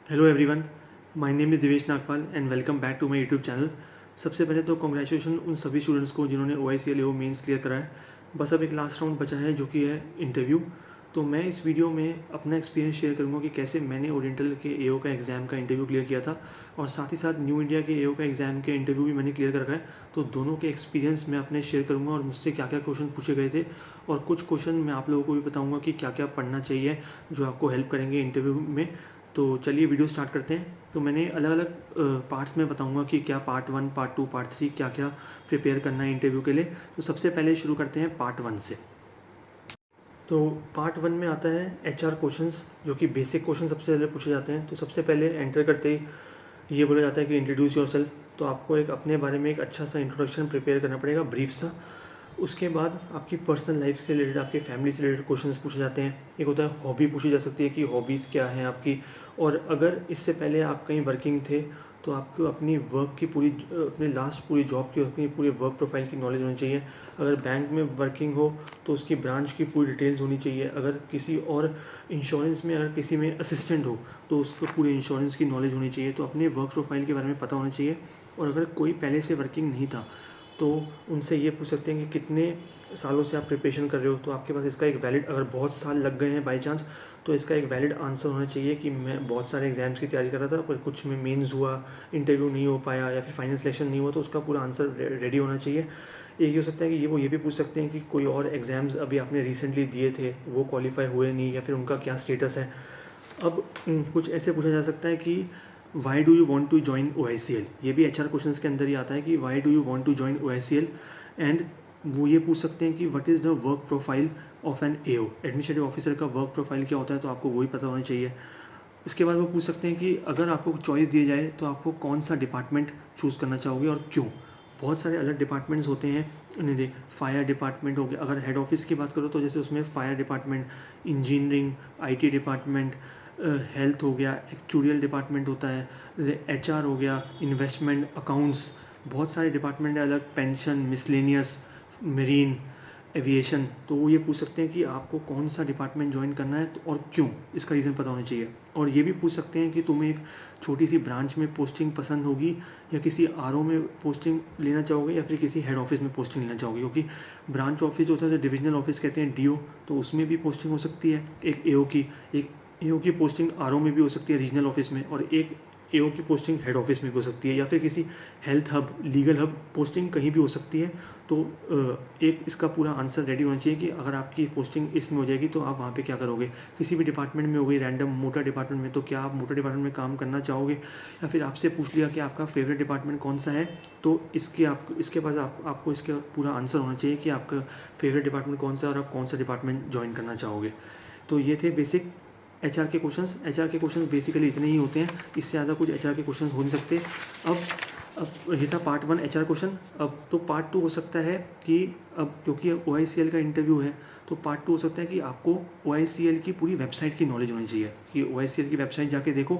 Hello everyone, my name is Divesh Nagpal and welcome back to my YouTube channel. सबसे पहले तो congratulation उन सभी स्टूडेंट्स को जिन्होंने OICL AO मेंस क्लियर करा है। बस अब एक लास्ट राउंड बचा है जो कि है इंटरव्यू। तो मैं इस वीडियो में अपना एक्सपीरियंस शेयर करूंगा कि कैसे मैंने ओरिएंटल के AO का एग्ज़ाम का इंटरव्यू क्लियर किया था और साथ ही साथ न्यू इंडिया के AO का एग्ज़ाम के इंटरव्यू भी मैंने क्लियर कर रखा है। तो दोनों के एक्सपीरियंस मैं अपने शेयर करूँगा और मुझसे क्या क्या क्वेश्चन पूछे गए थे और कुछ क्वेश्चन मैं आप लोगों को भी बताऊँगा कि क्या क्या पढ़ना चाहिए जो आपको हेल्प करेंगे इंटरव्यू में। तो चलिए वीडियो स्टार्ट करते हैं। तो मैंने अलग अलग पार्ट्स में बताऊंगा कि क्या पार्ट 1, पार्ट 2, पार्ट 3 क्या क्या प्रिपेयर करना है इंटरव्यू के लिए। तो सबसे पहले शुरू करते हैं पार्ट 1 से। तो पार्ट 1 में आता है HR क्वेश्चंस, जो कि बेसिक क्वेश्चन सबसे पहले पूछे जाते हैं। तो सबसे पहले एंटर करते ही ये बोला जाता है कि इंट्रोड्यूस योरसेल्फ। तो आपको एक अपने बारे में एक अच्छा सा इंट्रोडक्शन प्रिपेयर करना पड़ेगा, ब्रीफ सा। उसके बाद आपकी पर्सनल लाइफ से रिलेटेड, आपके फैमिली से रिलेटेड क्वेश्चंस पूछे जाते हैं। एक होता है हॉबी पूछी जा सकती है कि हॉबीज़ क्या हैं आपकी, और अगर इससे पहले आप कहीं वर्किंग थे तो आपको अपनी वर्क की पूरी, अपनी लास्ट पूरी जॉब की, अपनी पूरी वर्क प्रोफाइल की नॉलेज होनी चाहिए। अगर बैंक में वर्किंग हो तो उसकी ब्रांच की पूरी डिटेल्स होनी चाहिए। अगर किसी और इंश्योरेंस में, अगर किसी में असिस्टेंट हो तो उसको पूरे इंश्योरेंस की नॉलेज होनी चाहिए। तो अपने वर्क प्रोफाइल के बारे में पता होना चाहिए। और अगर कोई पहले से वर्किंग नहीं था तो उनसे ये पूछ सकते हैं कि कितने सालों से आप प्रिपरेशन कर रहे हो। तो आपके पास इसका एक वैलिड, अगर बहुत साल लग गए हैं बाई चांस, तो इसका एक वैलिड आंसर होना चाहिए कि मैं बहुत सारे एग्जाम्स की तैयारी कर रहा था पर कुछ में मेंस हुआ, इंटरव्यू नहीं हो पाया या फिर फाइनल सिलेक्शन नहीं हुआ। तो उसका पूरा आंसर रेडी होना चाहिए। एक ये हो सकता है कि ये भी पूछ सकते हैं कि कोई और एग्ज़ाम्स अभी आपने रिसेंटली दिए थे, वो क्वालिफाई हुए नहीं या फिर उनका क्या स्टेटस है। अब कुछ ऐसे पूछा जा सकता है कि why do you want to join OICL। ये भी HR क्वेश्चन के अंदर ही आता है कि why do you want to join OICL। And वो ये पूछ सकते हैं कि what is the work profile of an AO, administrative officer का वर्क प्रोफाइल क्या होता है। तो आपको वही पता होना चाहिए। इसके बाद वो पूछ सकते हैं कि अगर आपको चॉइस दी जाए तो आपको कौन सा डिपार्टमेंट चूज़ करना चाहोगे और क्यों। बहुत सारे अलग डिपार्टमेंट्स होते हैं। नहीं, फायर डिपार्टमेंट हो गया, अगर हेड ऑफिस की बात करो तो जैसे उसमें fire department, engineering, IT department, health हो गया, एक्चुरियल डिपार्टमेंट होता है, जैसे HR हो गया, इन्वेस्टमेंट, अकाउंट्स, बहुत सारे डिपार्टमेंट है अलग, पेंशन, मिसलेनियस, मरीन, एविएशन। तो वो ये पूछ सकते हैं कि आपको कौन सा डिपार्टमेंट ज्वाइन करना है और क्यों, इसका रीज़न पता होना चाहिए। और ये भी पूछ सकते हैं कि तुम्हें एक छोटी सी ब्रांच में पोस्टिंग पसंद होगी या किसी RO में पोस्टिंग लेना चाहोगे या फिर किसी हेड ऑफिस में पोस्टिंग लेना चाहोगे। क्योंकि ब्रांच ऑफिस जो होता है, डिविजनल ऑफिस कहते हैं, DO, तो उसमें भी पोस्टिंग हो सकती है एक AO की। एक AO की पोस्टिंग RO में भी हो सकती है, रीजनल ऑफिस में, और एक AO की पोस्टिंग हेड ऑफिस में भी हो सकती है, या फिर किसी health hub, legal hub posting कहीं भी हो सकती है। तो एक इसका पूरा आंसर रेडी होना चाहिए कि अगर आपकी पोस्टिंग इसमें हो जाएगी तो आप वहाँ पे क्या करोगे। किसी भी डिपार्टमेंट में हो गई, रैंडम मोटर डिपार्टमेंट में, तो क्या आप मोटर डिपार्टमेंट में काम करना चाहोगे, या फिर आपसे पूछ लिया कि आपका फेवरेट डिपार्टमेंट कौन सा है। तो इसके बाद आपको इसका पूरा आंसर होना चाहिए कि आपका फेवरेट डिपार्टमेंट कौन सा है और आप कौन सा डिपार्टमेंट ज्वाइन करना चाहोगे। तो ये थे बेसिक HR के क्वेश्चंस। HR के क्वेश्चंस बेसिकली इतने ही होते हैं, इससे ज़्यादा कुछ HR के क्वेश्चंस हो नहीं सकते। अब ये था पार्ट 1 HR क्वेश्चन। अब तो पार्ट 2 हो सकता है कि, अब क्योंकि OICL का इंटरव्यू है तो पार्ट 2 हो सकता है कि आपको OICL की पूरी वेबसाइट की नॉलेज होनी चाहिए कि OICL की वेबसाइट जाके देखो।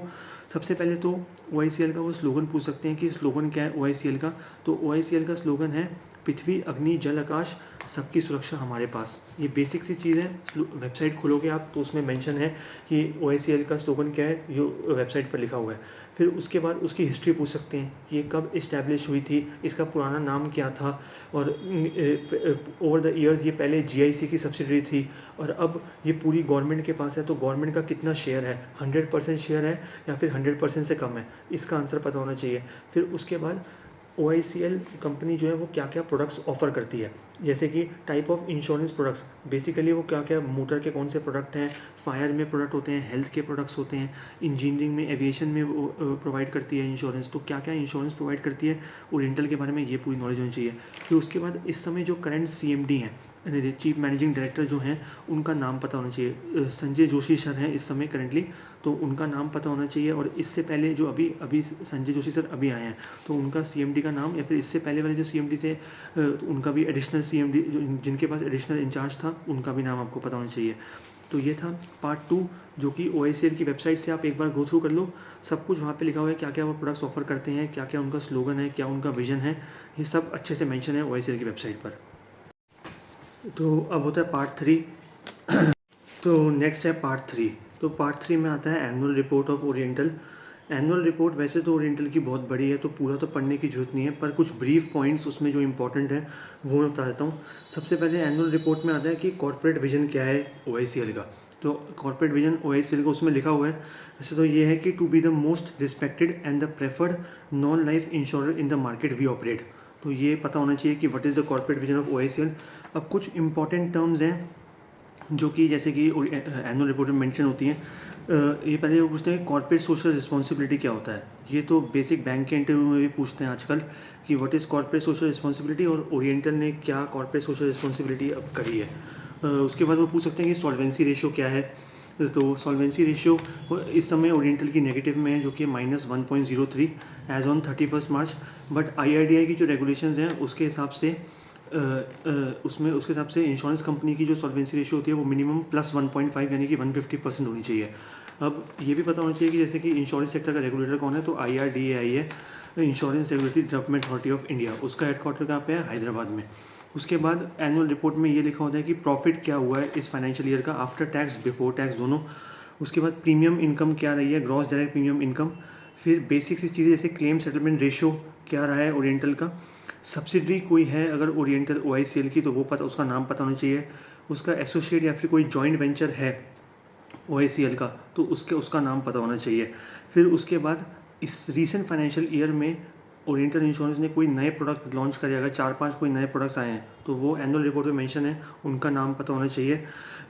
सबसे पहले तो OICL का वो स्लोगन पूछ सकते हैं कि स्लोगन क्या है OICL का। तो OICL का स्लोगन है, पृथ्वी अग्नि जल आकाश, सबकी सुरक्षा हमारे पास। ये बेसिक सी चीज़ है। वेबसाइट खोलोगे आप तो उसमें मेंशन है कि OICL का स्लोगन क्या है, ये वेबसाइट पर लिखा हुआ है। फिर उसके बाद उसकी हिस्ट्री पूछ सकते हैं, ये कब इस्टेब्लिश हुई थी, इसका पुराना नाम क्या था, और ओवर द ईयर्स ये पहले GIC की सब्सिडरी थी और अब ये पूरी गवर्नमेंट के पास है। तो गवर्नमेंट का कितना शेयर है, 100% शेयर है या फिर 100% से कम है, इसका आंसर पता होना चाहिए। फिर उसके बाद OICL कंपनी जो है वो क्या क्या प्रोडक्ट्स ऑफर करती है, जैसे कि type of insurance products, basically वो क्या क्या मोटर के कौन से प्रोडक्ट हैं, फायर में प्रोडक्ट होते हैं, हेल्थ के प्रोडक्ट्स होते हैं, इंजीनियरिंग में, एविएशन में वो प्रोवाइड करती है इंश्योरेंस। तो क्या क्या इंश्योरेंस प्रोवाइड करती है, ओरिएंटल के बारे में ये पूरी नॉलेज होनी चाहिए। फिर उसके बाद इस समय जो करंट CMD हैं, चीफ मैनेजिंग डायरेक्टर जो हैं, उनका नाम पता होना चाहिए। संजय जोशी सर हैं इस समय करेंटली, तो उनका नाम पता होना चाहिए। और इससे पहले जो अभी अभी संजय जोशी सर अभी आए हैं तो उनका CMD का नाम, या फिर इससे पहले वाले जो CMD थे तो उनका भी एडिशनल CMD, जो जिनके पास एडिशनल इंचार्ज था, उनका भी नाम आपको पता होना चाहिए। तो ये था पार्ट 2, जो कि OICL की वेबसाइट से आप एक बार गो थ्रू कर लो। सब कुछ वहाँ पे लिखा हुआ है, क्या क्या वो प्रोडक्ट्स ऑफर करते हैं, क्या क्या उनका स्लोगन है, क्या उनका विजन है, ये सब अच्छे से मेंशन है OICL की वेबसाइट पर। तो अब होता है पार्ट 3। तो नेक्स्ट है पार्ट 3। तो पार्ट 3 में आता है annual report of oriental. Annual report वैसे तो ओरिएंटल की बहुत बड़ी है, तो पूरा तो पढ़ने की जरूरत नहीं है, पर कुछ ब्रीफ पॉइंट्स उसमें जो इंपॉर्टेंट है वो मैं बता देता हूँ। सबसे पहले एनुअल रिपोर्ट में आता है कि कॉर्पोरेट विजन क्या है OICL का। तो कॉर्पोरेट विजन OICL का उसमें लिखा हुआ है, वैसे तो ये है कि to be the most respected and the preferred non life insurer in the market we operate. तो ये पता होना चाहिए कि what is the corporate vision of OICL। अब कुछ इंपॉर्टेंट टर्म्स हैं जो कि जैसे कि एनुअल रिपोर्ट में मेंशन होती हैं। ये पहले वो पूछते हैं कॉर्पोरेट सोशल रिस्पॉन्सिबिलिटी क्या होता है। ये तो बेसिक बैंक के इंटरव्यू में भी पूछते हैं आजकल कि what is corporate social responsibility, और ओरिएंटल ने क्या कॉर्पोरेट सोशल रिस्पॉन्सिबिलिटी अब करी है। उसके बाद वो पूछ सकते हैं कि सॉल्वेंसी रेशियो क्या है। तो सॉल्वेंसी रेशियो इस समय ओरिएंटल की नेगेटिव में है, जो कि -1.03 as on 31 March. But IRDAI की जो रेगुलेशंस हैं उसके हिसाब से उसके हिसाब से इंश्योरेंस कंपनी की जो सॉल्वेंसी रेशियो होती है वो मिनिमम +1.5 यानी कि 150% होनी चाहिए। अब ये भी पता होना चाहिए कि जैसे कि इंश्योरेंस सेक्टर का रेगुलेटर कौन है, तो IRDAI है, insurance regulatory development authority of India. उसका हेडक्वार्टर कहाँ पे है, हैदराबाद में। उसके बाद एनुअल रिपोर्ट में ये लिखा होता है कि प्रॉफिट क्या हुआ है इस फाइनेंशियल ईयर का, आफ्टर टैक्स बिफोर टैक्स दोनों। उसके बाद प्रीमियम इनकम क्या रही है, ग्रॉस डायरेक्ट प्रीमियम इनकम। फिर बेसिक सी चीज़ें जैसे क्लेम सेटलमेंट रेशियो क्या रहा है ओरिएंटल का। सब्सिडरी कोई है अगर ओरिएंटल OICL की, तो वो पता, उसका नाम पता होना चाहिए। उसका एसोसिएट या फिर कोई जॉइंट वेंचर है OICL का, तो उसका नाम पता होना चाहिए। फिर उसके बाद इस रीसेंट फाइनेंशियल ईयर में ओरिएंटल इंश्योरेंस ने कोई नए प्रोडक्ट लॉन्च करे, अगर 4-5 कोई नए प्रोडक्ट्स आए हैं तो वो एनुअल रिपोर्ट में मेंशन है, उनका नाम पता होना चाहिए।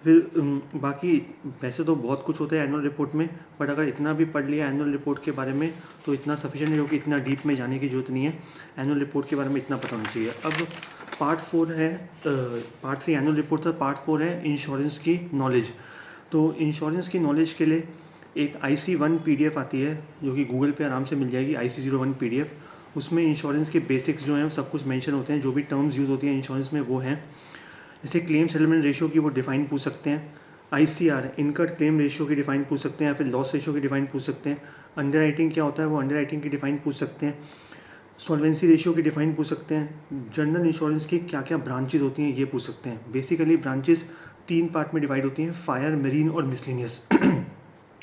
फिर बाकी वैसे तो बहुत कुछ होता है एनुअल रिपोर्ट में, बट अगर इतना भी पढ़ लिया एनुअल रिपोर्ट के बारे में तो इतना सफिशिएंट है, क्योंकि इतना डीप में जाने की जरूरत नहीं है। एनुअल रिपोर्ट के बारे में इतना पता होना चाहिए। अब पार्ट 4 है, पार्ट 3 एनुअल रिपोर्ट था, पार्ट 4 है इंश्योरेंस की नॉलेज। तो इंश्योरेंस की नॉलेज के लिए एक IC1 PDF आती है जो कि गूगल पे आराम से मिल जाएगी, IC01 PDF। उसमें इंश्योरेंस के बेसिक्स जो हैं सब कुछ मेंशन होते हैं, जो भी टर्म्स यूज़ होती हैं इंश्योरेंस में वो हैं। जैसे क्लेम सेटलमेंट रेशियो की वो डिफाइन पूछ सकते हैं, ICR इनकट क्लेम रेशियो की डिफाइन पूछ सकते हैं, या फिर लॉस रेशियो की डिफाइन पूछ सकते हैं। अंडर क्या होता है वो अंडर की डिफाइन पूछ सकते हैं। सॉल्वेंसी रेशियो की डिफाइन पूछ सकते हैं। जनरल इंश्योरेंस की क्या क्या ब्रांचेज होती हैं ये पूछ सकते हैं। बेसिकली ब्रांचेज 3 पार्ट में डिवाइड होती हैं, फायर, मरीन और मिसलिनियस।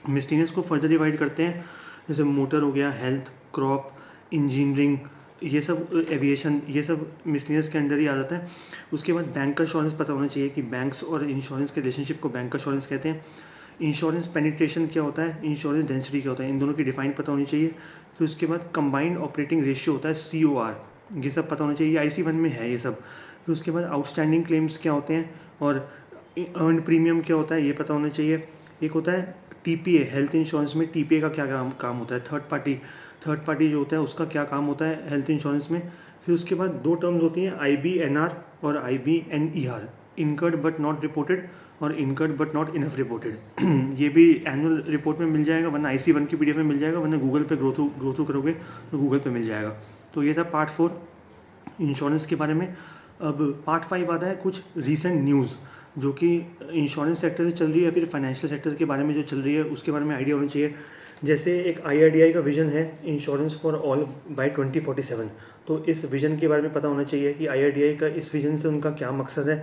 मिसलिनियस को फर्दर डिवाइड करते हैं, जैसे मोटर हो गया, हेल्थ, क्रॉप, इंजीनियरिंग, ये सब एविएशन, ये सब मिसलिनियस के अंडर ही आ जाता है। उसके बाद बैंक का इंश्योरेंस पता होना चाहिए कि बैंक्स और इंश्योरेंस के रिलेशनशिप को बैंक का इंश्योरेंस कहते हैं। इंश्योरेंस पेनिट्रेशन क्या होता है, इंश्योरेंस डेंसिटी क्या होता है, इन दोनों की डिफाइन पता होनी चाहिए। फिर उसके बाद कंबाइंड ऑपरेटिंग रेशियो होता है, COR, ये सब पता होना चाहिए, IC1 में है ये सब। फिर उसके बाद आउटस्टैंडिंग क्लेम्स क्या होते हैं और अर्न प्रीमियम क्या होता है ये पता होना चाहिए। एक होता है TPA, हेल्थ इंश्योरेंस में TPA का क्या काम होता है, थर्ड पार्टी जो होता है उसका क्या काम होता है हेल्थ इंश्योरेंस में। फिर उसके बाद 2 टर्म्स होती हैं, IBNR और IBNER, incurred but not reported और incurred but not enough reported. ये भी एनुअल रिपोर्ट में मिल जाएगा, वरना IC1 की PDF में मिल जाएगा, वरना गूगल पे ग्रो थ्रू करोगे तो गूगल पे मिल जाएगा। तो ये था पार्ट 4 इंश्योरेंस के बारे में। अब पार्ट 5 आता है कुछ रीसेंट न्यूज़ जो कि इंश्योरेंस सेक्टर से चल रही है, फिर फाइनेंशियल सेक्टर के बारे में जो चल रही है उसके बारे में आइडिया होना चाहिए। जैसे एक IRDAI का विजन है, इंश्योरेंस फॉर ऑल बाय 2047, तो इस विजन के बारे में पता होना चाहिए कि IRDAI का इस विजन से उनका क्या मकसद है।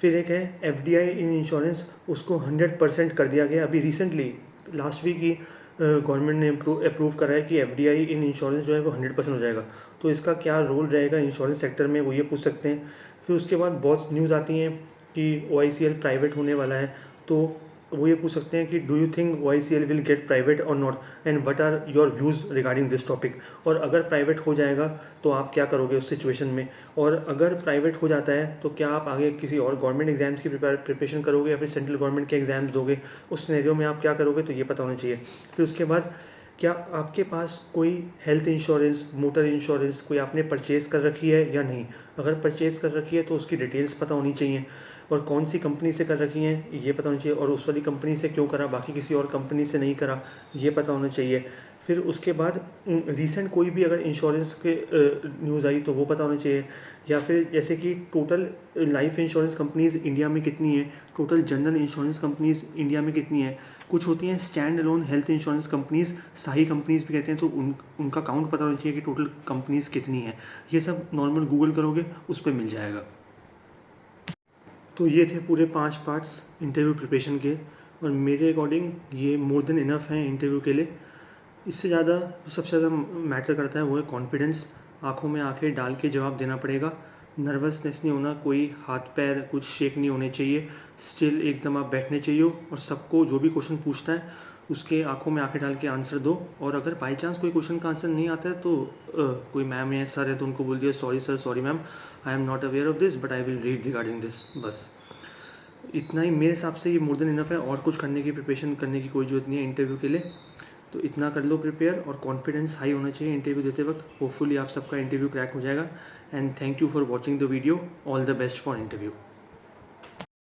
फिर एक है FDI इन इंश्योरेंस, उसको 100% कर दिया गया अभी रिसेंटली, लास्ट वीक ही गवर्नमेंट ने अप्रूव करा है कि FDI इन इंश्योरेंस जो है वो 100% हो जाएगा। तो इसका क्या रोल रहेगा इंश्योरेंस सेक्टर में वो ये पूछ सकते हैं। फिर उसके बाद बहुत न्यूज़ आती हैं कि OICL प्राइवेट होने वाला है, तो वो ये पूछ सकते हैं कि do you think OICL will get private और not, and what are your views regarding this topic. और अगर प्राइवेट हो जाएगा तो आप क्या करोगे उस सिचुएशन में, और अगर प्राइवेट हो जाता है तो क्या आप आगे किसी और गवर्नमेंट एग्जाम्स की प्रिपरेशन करोगे या फिर सेंट्रल गवर्नमेंट के एग्जाम्स दोगे, उस सिनेरियो में आप क्या करोगे, तो ये पता होना चाहिए। फिर उसके बाद क्या आपके पास कोई हेल्थ इंश्योरेंस, मोटर इंश्योरेंस कोई आपने परचेज़ कर रखी है या नहीं, अगर परचेज़ कर रखी है तो उसकी डिटेल्स पता होनी चाहिए, और कौन सी कंपनी से कर रखी हैं ये पता होना चाहिए, और उस वाली कंपनी से क्यों करा, बाकी किसी और कंपनी से नहीं करा, ये पता होना चाहिए। फिर उसके बाद रीसेंट कोई भी अगर इंश्योरेंस के न्यूज़ आई तो वो पता होना चाहिए, या फिर जैसे कि total life insurance companies India में कितनी है, total general insurance companies India में कितनी है। कुछ होती हैं stand alone health insurance companies, साही कंपनीज़ भी कहते हैं, तो उनका काउंट पता होना चाहिए कि टोटल कंपनीज़ कितनी है। ये सब नॉर्मल गूगल करोगे उस पर मिल जाएगा। तो ये थे पूरे 5 पार्ट्स इंटरव्यू प्रिपरेशन के। और मेरे अकॉर्डिंग ये मोर देन इनफ है इंटरव्यू के लिए। इससे ज़्यादा जो सबसे ज़्यादा मैटर करता है वो है कॉन्फिडेंस। आँखों में आँखें डाल के जवाब देना पड़ेगा, नर्वसनेस नहीं होना, कोई हाथ पैर कुछ शेक नहीं होने चाहिए, स्टिल एकदम आप बैठने चाहिए और सबको जो भी क्वेश्चन पूछता है उसके आँखों में आँखें डाल के आंसर दो। और अगर बाई चांस कोई क्वेश्चन का आंसर नहीं आता है तो कोई मैम या सर है तो उनको बोल दिया sorry sir, sorry ma'am, I am not aware of this but I will read regarding this. बस इतना ही मेरे हिसाब से ये मोर देन इनफ है, और कुछ करने की प्रिपरेशन करने की कोई ज़रूरत नहीं है इंटरव्यू के लिए। तो इतना कर लो प्रिपेयर, और कॉन्फिडेंस हाई होना चाहिए इंटरव्यू देते वक्त। होपफुली आप सबका इंटरव्यू क्रैक हो जाएगा। And thank you for watching the video. All the best for interview.